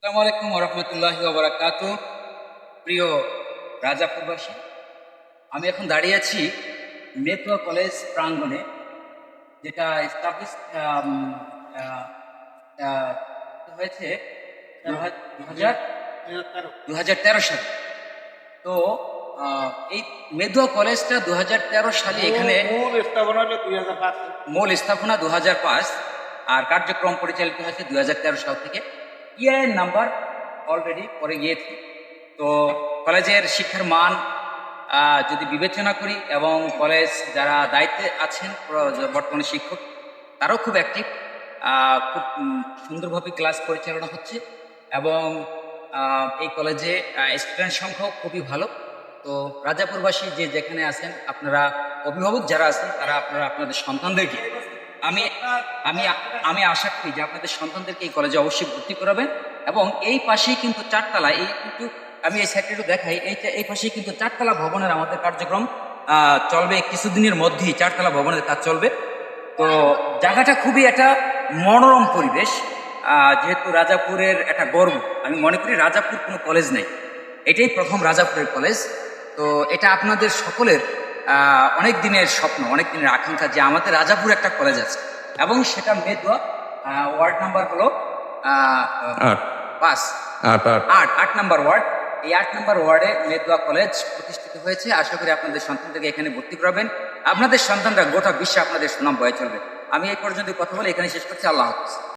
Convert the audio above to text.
আসসালামু আলাইকুম রহমতুল্লাহি ওবরাকাতু। প্রিয় রাজাপুরবাসী, আমি এখন দাঁড়িয়ে আছি মেট্রো কলেজ প্রাঙ্গণে, যেটা এস্টাবলিশ হয়েছে দু হাজার তেরো সালে। তো এই মেদুয়া কলেজটা 2013 সালে এখানে মূল স্থাপনা 2005, আর কার্যক্রম পরিচালিত হয়েছে 2013 সাল থেকে। ইআইএন নাম্বার অলরেডি পরে গিয়েছে। তো কলেজের শিক্ষার মান যদি বিবেচনা করি, এবং কলেজ যারা দায়িত্বে আছেন বর্তমানে শিক্ষক, তারাও খুব অ্যাক্টিভ, খুব সুন্দরভাবে ক্লাস পরিচালনা হচ্ছে, এবং এই কলেজে স্টুডেন্ট সংখ্যাও খুবই ভালো। তো রাজাপুরবাসী যে যেখানে আছেন, আপনারা অভিভাবক যারা আছেন, তারা আপনাদের সন্তানদেরকে আমি আমি আমি আশা করি যে আপনাদের সন্তানদেরকে এই কলেজে অবশ্যই ভর্তি করাবেন। এবং এই পাশেই কিন্তু চারতলা, এই কিন্তু আমি এই সাইডটা একটু দেখাই, এই পাশেই কিন্তু চারতলা ভবনের আমাদের কার্যক্রম চলবে। কিছুদিনের মধ্যেই চারতলা ভবনের কাজ চলবে। তো জায়গাটা খুবই একটা মনোরম পরিবেশ। যেহেতু রাজাপুরের একটা গর্ব, আমি মনে করি রাজাপুর কোনো কলেজ নেই, এটাই প্রথম রাজাপুরের কলেজ। তো এটা আপনাদের সকলের অনেক দিনের স্বপ্ন, অনেক দিনের আকাঙ্ক্ষা যে আমাদের রাজাপুর একটা কলেজ আছে, এবং সেটা মেদুয়া ওয়ার্ড নাম্বার হলো 8 নাম্বার ওয়ার্ড। এই 8 নাম্বার ওয়ার্ডে মেদুয়া কলেজ প্রতিষ্ঠিত হয়েছে। আশা করি আপনাদের সন্তানদেরকে এখানে ভর্তি করাবেন। আপনাদের সন্তানরা গোটা বিশ্বে আপনাদের সুনাম বয়ে চলবে। আমি এই পর্যন্ত কথা বলে এখানে শেষ করছি। আল্লাহ হাফেজ।